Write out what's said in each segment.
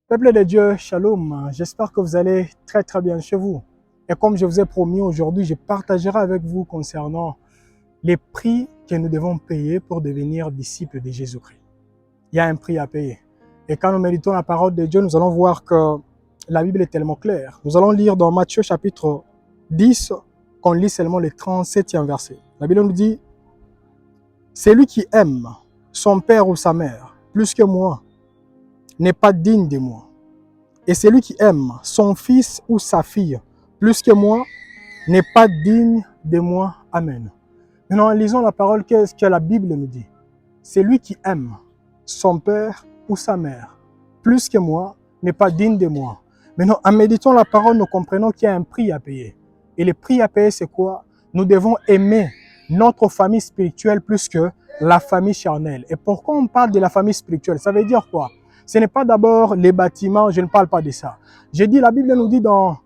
Peuple de Dieu, shalom. J'espère que vous allez très bien chez vous. Et comme je vous ai promis aujourd'hui, je partagerai avec vous concernant les prix que nous devons payer pour devenir disciples de Jésus-Christ. Il y a un prix à payer. Et quand nous méditons la parole de Dieu, nous allons voir que la Bible est tellement claire. Nous allons lire dans Matthieu chapitre 10, qu'on lit seulement le 37e verset. La Bible nous dit, « Celui qui aime son père ou sa mère plus que moi n'est pas digne de moi. Et celui qui aime son fils ou sa fille plus que moi n'est pas digne de moi. » Amen. Maintenant, lisons la parole que la Bible nous dit. Celui qui aime son père ou sa mère plus que moi n'est pas digne de moi. Maintenant, en méditant la parole, nous comprenons qu'il y a un prix à payer. Et le prix à payer, c'est quoi? Nous devons aimer notre famille spirituelle plus que la famille charnelle. Et pourquoi on parle de la famille spirituelle? Ça veut dire quoi? Ce n'est pas d'abord les bâtiments, je ne parle pas de ça. J'ai dit, la Bible nous dit dans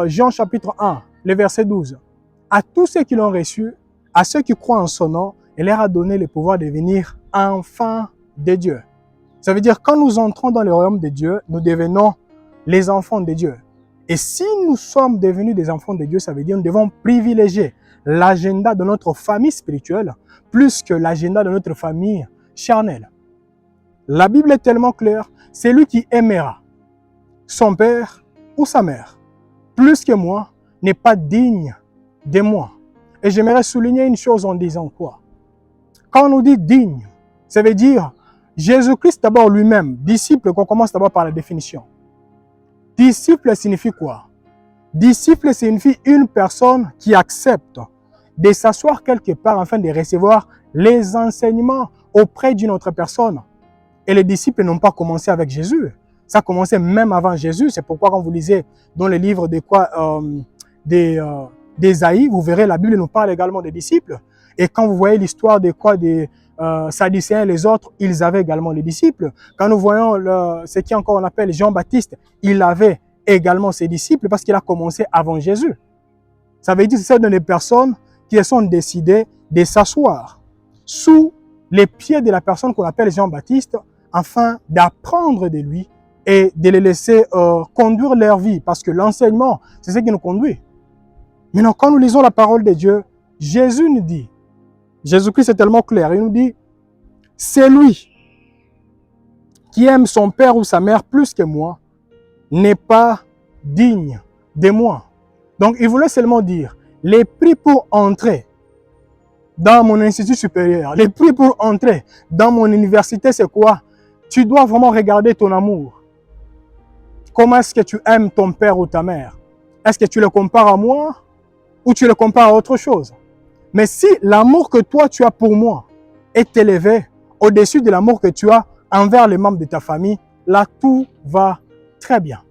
Jean chapitre 1, le verset 12, « À tous ceux qui l'ont reçu, à ceux qui croient en son nom, il leur a donné le pouvoir de devenir enfants de Dieu. » Ça veut dire, quand nous entrons dans le royaume de Dieu, nous devenons les enfants de Dieu. Et si nous sommes devenus des enfants de Dieu, ça veut dire que nous devons privilégier l'agenda de notre famille spirituelle plus que l'agenda de notre famille charnelle. La Bible est tellement claire, celui qui aimera son père ou sa mère plus que moi n'est pas digne de moi. Et j'aimerais souligner une chose en disant quoi? Quand on nous dit digne, ça veut dire Jésus-Christ d'abord lui-même, disciple, qu'on commence d'abord par la définition. Disciple signifie quoi? Disciple signifie une personne qui accepte de s'asseoir quelque part afin de recevoir les enseignements auprès d'une autre personne. Et les disciples n'ont pas commencé avec Jésus. Ça a commencé même avant Jésus. C'est pourquoi quand vous lisez dans les livres d'Ésaïe, vous verrez la Bible nous parle également des disciples. Et quand vous voyez l'histoire des Sadducéens et les autres, ils avaient également les disciples. Quand nous voyons ce qui encore on appelle Jean-Baptiste, il avait également ses disciples parce qu'il a commencé avant Jésus. Ça veut dire que c'est des personnes qui sont décidées de s'asseoir sous les pieds de la personne qu'on appelle Jean-Baptiste afin d'apprendre de lui et de les laisser conduire leur vie parce que l'enseignement, c'est ce qui nous conduit. Maintenant, quand nous lisons la parole de Dieu, Jésus nous dit, Jésus-Christ est tellement clair, il nous dit, celui qui aime son père ou sa mère plus que moi n'est pas digne de moi. Donc, il voulait seulement dire, les prix pour entrer dans mon institut supérieur, les prix pour entrer dans mon université, c'est quoi? Tu dois vraiment regarder ton amour. Comment est-ce que tu aimes ton père ou ta mère? Est-ce que tu le compares à moi ou tu le compares à autre chose? Mais si l'amour que toi tu as pour moi est élevé au-dessus de l'amour que tu as envers les membres de ta famille, là tout va très bien.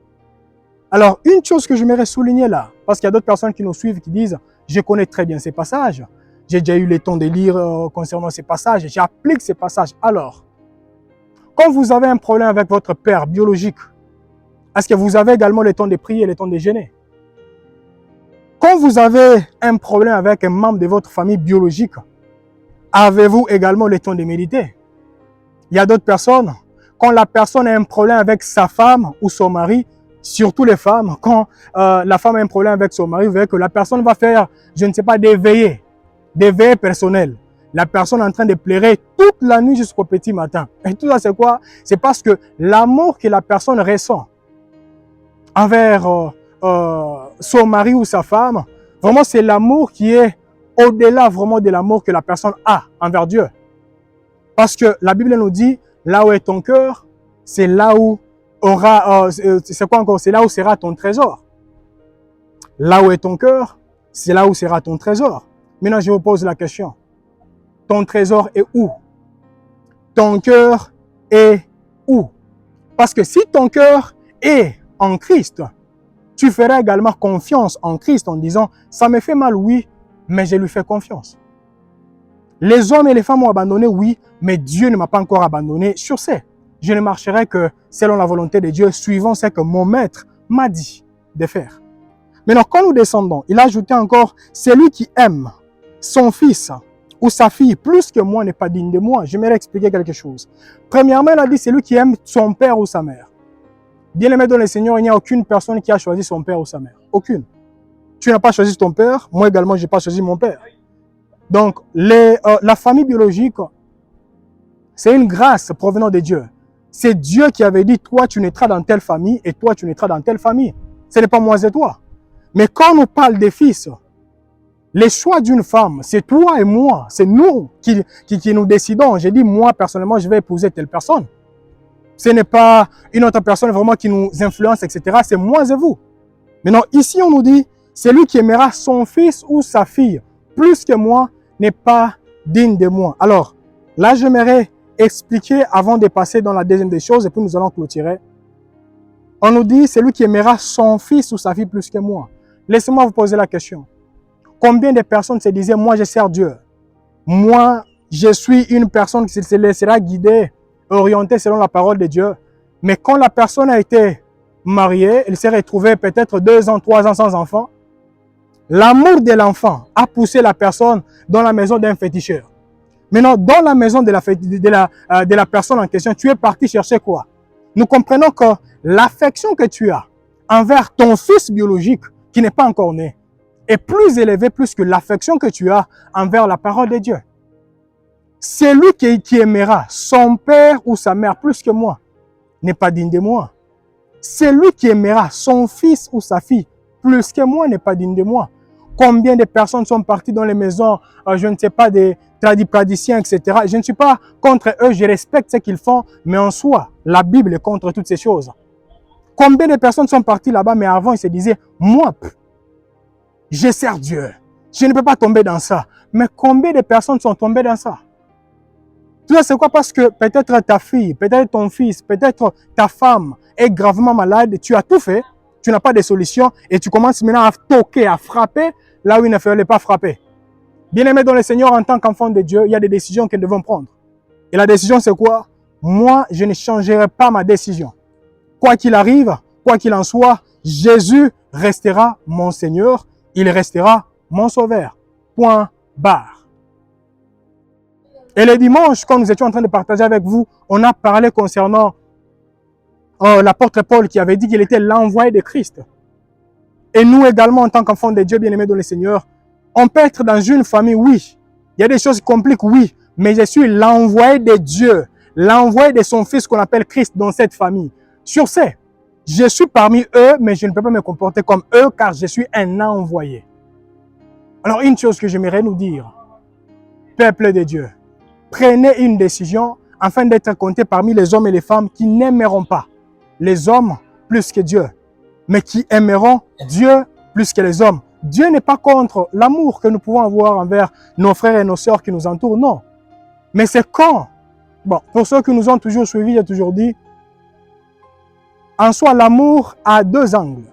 Alors, une chose que j'aimerais souligner là, parce qu'il y a d'autres personnes qui nous suivent qui disent « Je connais très bien ces passages, j'ai déjà eu le temps de lire concernant ces passages, et j'applique ces passages. » Alors, quand vous avez un problème avec votre père biologique, est-ce que vous avez également le temps de prier et le temps de jeûner? Quand vous avez un problème avec un membre de votre famille biologique, avez-vous également le temps de méditer? Il y a d'autres personnes, quand la personne a un problème avec sa femme ou son mari, surtout les femmes, quand la femme a un problème avec son mari, vous verrez que la personne va faire, je ne sais pas, des veillées personnelles. La personne est en train de pleurer toute la nuit jusqu'au petit matin. Et tout ça, c'est quoi? C'est parce que l'amour que la personne ressent envers son mari ou sa femme, vraiment, c'est l'amour qui est au-delà vraiment de l'amour que la personne a envers Dieu. Parce que la Bible nous dit, là où est ton cœur, c'est là où c'est quoi encore? C'est là où sera ton trésor. Là où est ton cœur, c'est là où sera ton trésor. Maintenant, je vous pose la question. Ton trésor est où? Ton cœur est où? Parce que si ton cœur est en Christ, tu feras également confiance en Christ en disant, ça me fait mal, oui, mais je lui fais confiance. Les hommes et les femmes m'ont abandonné, oui, mais Dieu ne m'a pas encore abandonné sur ce. Je ne marcherai que selon la volonté de Dieu, suivant ce que mon maître m'a dit de faire. Maintenant, quand nous descendons, il a ajouté encore, celui qui aime son fils ou sa fille plus que moi n'est pas digne de moi. J'aimerais expliquer quelque chose. Premièrement, il a dit, celui qui aime son père ou sa mère. Bien-aimé dans le Seigneur, il n'y a aucune personne qui a choisi son père ou sa mère. Aucune. Tu n'as pas choisi ton père, moi également, je n'ai pas choisi mon père. Donc, la famille biologique, c'est une grâce provenant de Dieu. C'est Dieu qui avait dit, toi, tu naîtras dans telle famille et toi, tu naîtras dans telle famille. Ce n'est pas moi et toi. Mais quand on parle des fils, les choix d'une femme, c'est toi et moi. C'est nous qui nous décidons. J'ai dit, moi, personnellement, je vais épouser telle personne. Ce n'est pas une autre personne vraiment qui nous influence, etc. C'est moi et vous. Maintenant, ici, on nous dit, celui qui aimera son fils ou sa fille plus que moi n'est pas digne de moi. Alors, là, j'aimerais expliquer avant de passer dans la deuxième des choses et puis nous allons clôturer. On nous dit, celui qui aimera son fils ou sa fille plus que moi. Laissez-moi vous poser la question. Combien de personnes se disaient, moi, je sers Dieu. Moi, je suis une personne qui se laissera guider, orientée selon la parole de Dieu. Mais quand la personne a été mariée, elle s'est retrouvée peut-être 2 ans, 3 ans sans enfant. L'amour de l'enfant a poussé la personne dans la maison d'un féticheur. Maintenant, dans la maison de la personne en question, tu es parti chercher quoi? Nous comprenons que l'affection que tu as envers ton fils biologique, qui n'est pas encore né, est plus élevée plus que l'affection que tu as envers la parole de Dieu. Celui qui aimera son père ou sa mère plus que moi n'est pas digne de moi. Celui qui aimera son fils ou sa fille plus que moi n'est pas digne de moi. Combien de personnes sont parties dans les maisons, je ne sais pas, des tradipraticiens, etc. Je ne suis pas contre eux, je respecte ce qu'ils font, mais en soi, la Bible est contre toutes ces choses. Combien de personnes sont parties là-bas, mais avant, ils se disaient, moi, je sers Dieu. Je ne peux pas tomber dans ça. Mais combien de personnes sont tombées dans ça? Tout ça, c'est quoi? Parce que peut-être ta fille, peut-être ton fils, peut-être ta femme est gravement malade, tu as tout fait, tu n'as pas de solution et tu commences maintenant à toquer, à frapper là où il ne fallait pas frapper. Bien-aimé dans le Seigneur, en tant qu'enfant de Dieu, il y a des décisions que nous devons prendre. Et la décision, c'est quoi? Moi, je ne changerai pas ma décision. Quoi qu'il arrive, quoi qu'il en soit, Jésus restera mon Seigneur, il restera mon Sauveur. Point barre. Et le dimanche, quand nous étions en train de partager avec vous, on a parlé concernant l'apôtre Paul qui avait dit qu'il était l'envoyé de Christ. Et nous également, en tant qu'enfants de Dieu, bien-aimés dans le Seigneur, on peut être dans une famille, oui. Il y a des choses qui compliquent, oui. Mais je suis l'envoyé de Dieu, l'envoyé de son Fils qu'on appelle Christ dans cette famille. Sur ce, je suis parmi eux, mais je ne peux pas me comporter comme eux car je suis un envoyé. Alors, une chose que j'aimerais nous dire, peuple de Dieu, prenez une décision afin d'être comptés parmi les hommes et les femmes qui n'aimeront pas les hommes plus que Dieu, mais qui aimeront Dieu plus que les hommes. Dieu n'est pas contre l'amour que nous pouvons avoir envers nos frères et nos sœurs qui nous entourent, non. Mais c'est quand, bon, pour ceux qui nous ont toujours suivis, j'ai toujours dit, en soi, l'amour a 2 angles.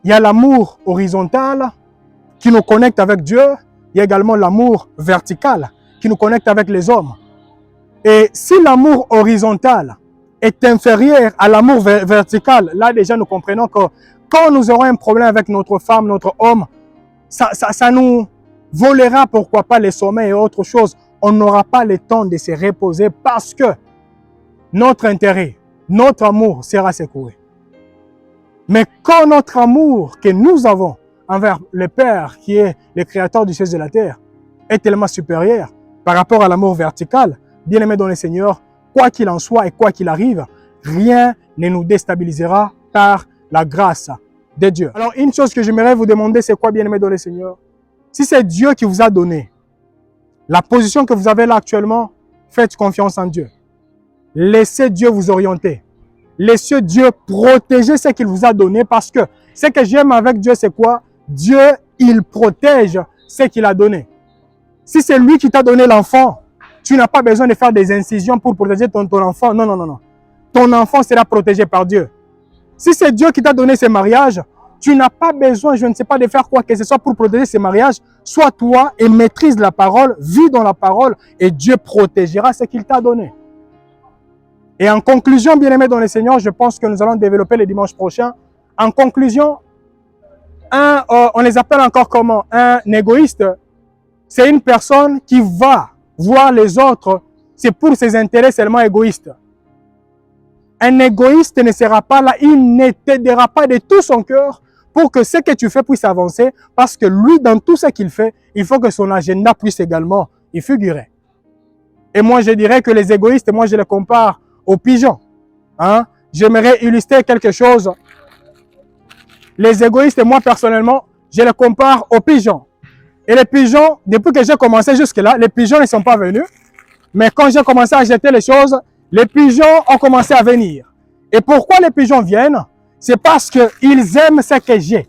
Il y a l'amour horizontal qui nous connecte avec Dieu. Il y a également l'amour vertical qui nous connecte avec les hommes. Et si l'amour horizontal est inférieur à l'amour vertical, là déjà nous comprenons que quand nous aurons un problème avec notre femme, notre homme, ça nous volera pourquoi pas les sommets et autre chose. On n'aura pas le temps de se reposer parce que notre intérêt, notre amour sera secoué. Mais quand notre amour que nous avons envers le Père, qui est le créateur du ciel et de la terre, est tellement supérieur par rapport à l'amour vertical, bien-aimé dans le Seigneur, quoi qu'il en soit et quoi qu'il arrive, rien ne nous déstabilisera par la grâce de Dieu. Alors, une chose que j'aimerais vous demander, c'est quoi, bien-aimé dans le Seigneur? Si c'est Dieu qui vous a donné la position que vous avez là actuellement, faites confiance en Dieu. Laissez Dieu vous orienter. Laissez Dieu protéger ce qu'il vous a donné parce que ce que j'aime avec Dieu, c'est quoi? Dieu, il protège ce qu'il a donné. Si c'est lui qui t'a donné l'enfant, tu n'as pas besoin de faire des incisions pour protéger ton enfant. Non, non, non, non. Ton enfant sera protégé par Dieu. Si c'est Dieu qui t'a donné ce mariage, tu n'as pas besoin, je ne sais pas, de faire quoi que ce soit pour protéger ce mariage. Sois toi et maîtrise la parole, vis dans la parole et Dieu protégera ce qu'il t'a donné. Et en conclusion, bien-aimés dans le Seigneur, je pense que nous allons développer le dimanche prochain. En conclusion, on les appelle encore comment? Un égoïste, c'est une personne qui va voir les autres, c'est pour ses intérêts seulement égoïstes. Un égoïste ne sera pas là, il ne t'aidera pas de tout son cœur pour que ce que tu fais puisse avancer, parce que lui, dans tout ce qu'il fait, il faut que son agenda puisse également y figurer. Et moi, je dirais que les égoïstes, moi, je les compare aux pigeons. Hein? J'aimerais illustrer quelque chose. Les égoïstes, moi, personnellement, je les compare aux pigeons. Et les pigeons, depuis que j'ai commencé jusque-là, les pigeons ne sont pas venus. Mais quand j'ai commencé à jeter les choses, les pigeons ont commencé à venir. Et pourquoi les pigeons viennent? C'est parce qu'ils aiment ce que j'ai.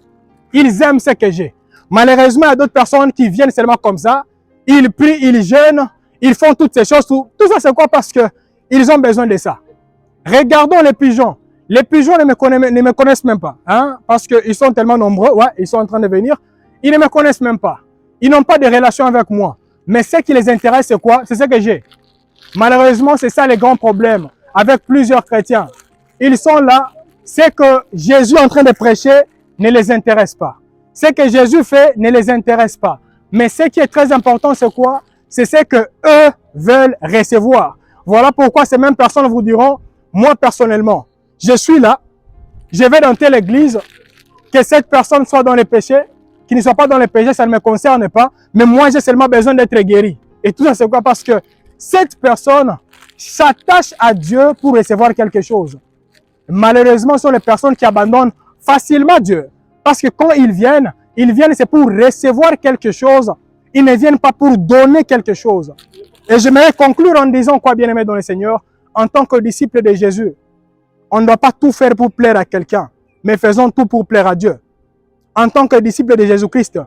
Ils aiment ce que j'ai. Malheureusement, il y a d'autres personnes qui viennent seulement comme ça. Ils prient, ils jeûnent, ils font toutes ces choses. Tout ça, c'est quoi? Parce qu'ils ont besoin de ça. Regardons les pigeons. Les pigeons ne me connaissent même pas. Hein? Parce qu'ils sont tellement nombreux. Ouais, ils sont en train de venir. Ils ne me connaissent même pas. Ils n'ont pas de relation avec moi. Mais ce qui les intéresse, c'est quoi? C'est ce que j'ai. Malheureusement, c'est ça les grands problèmes avec plusieurs chrétiens. Ils sont là. Ce que Jésus est en train de prêcher ne les intéresse pas. Ce que Jésus fait ne les intéresse pas. Mais ce qui est très important, c'est quoi? C'est ce que eux veulent recevoir. Voilà pourquoi ces mêmes personnes vous diront, moi personnellement, je suis là, je vais dans telle église, que cette personne soit dans les péchés, qu'il ne soit pas dans les péchés, ça ne me concerne pas, mais moi j'ai seulement besoin d'être guéri. Et tout ça c'est quoi? Parce que cette personne s'attache à Dieu pour recevoir quelque chose. Malheureusement, ce sont les personnes qui abandonnent facilement Dieu. Parce que quand ils viennent c'est pour recevoir quelque chose. Ils ne viennent pas pour donner quelque chose. Et j'aimerais conclure en disant quoi, bien-aimé dans le Seigneur, en tant que disciple de Jésus, on ne doit pas tout faire pour plaire à quelqu'un, mais faisons tout pour plaire à Dieu. En tant que disciple de Jésus-Christ,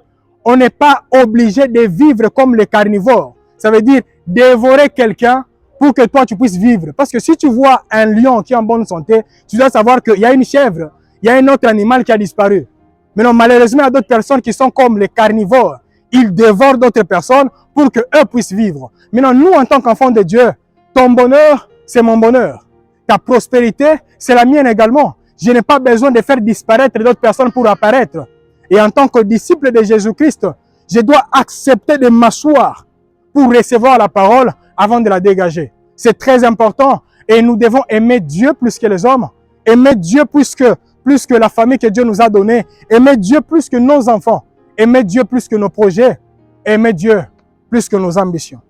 on n'est pas obligé de vivre comme les carnivores. Ça veut dire dévorer quelqu'un pour que toi tu puisses vivre. Parce que si tu vois un lion qui est en bonne santé, tu dois savoir qu'il y a une chèvre, il y a un autre animal qui a disparu. Mais non, malheureusement, il y a d'autres personnes qui sont comme les carnivores. Ils dévorent d'autres personnes pour qu'eux puissent vivre. Maintenant, nous, en tant qu'enfants de Dieu, ton bonheur, c'est mon bonheur. Ta prospérité, c'est la mienne également. Je n'ai pas besoin de faire disparaître d'autres personnes pour apparaître. Et en tant que disciple de Jésus-Christ, je dois accepter de m'asseoir pour recevoir la parole avant de la dégager. C'est très important. Et nous devons aimer Dieu plus que les hommes. Aimer Dieu plus que la famille que Dieu nous a donnée. Aimer Dieu plus que nos enfants. Aimer Dieu plus que nos projets. Aimer Dieu plus que nos ambitions.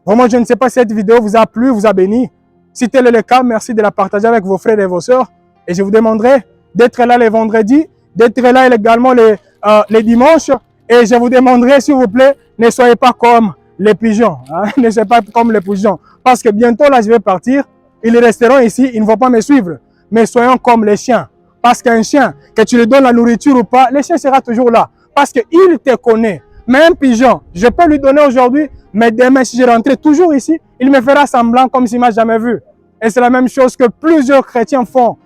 Vraiment, je ne sais pas si cette vidéo vous a plu, vous a béni. Si tel est le cas, merci de la partager avec vos frères et vos sœurs. Et je vous demanderai d'être là les vendredis, d'être là également les dimanches. Et je vous demanderai, s'il vous plaît, ne soyez pas comme les pigeons. Hein? Ne soyez pas comme les pigeons. Parce que bientôt, là, je vais partir. Ils resteront ici, ils ne vont pas me suivre. Mais soyons comme les chiens. Parce qu'un chien, que tu lui donnes la nourriture ou pas, le chien sera toujours là. Parce qu'il te connaît. Mais un pigeon, je peux lui donner aujourd'hui, mais demain, si je rentrais toujours ici, il me fera semblant comme s'il ne m'a jamais vu. Et c'est la même chose que plusieurs chrétiens font.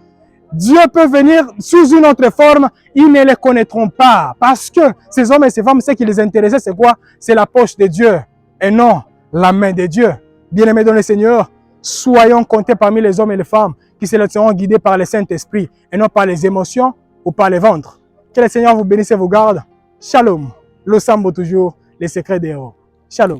Dieu peut venir sous une autre forme, ils ne les connaîtront pas. Parce que ces hommes et ces femmes, ce qui les intéressait, c'est quoi? C'est la poche de Dieu et non la main de Dieu. Bien-aimés dans le Seigneur, soyons comptés parmi les hommes et les femmes qui se laisseront guider par le Saint-Esprit et non par les émotions ou par les ventres. Que le Seigneur vous bénisse et vous garde. Shalom. Le Sambo toujours, les secrets des héros. Shalom.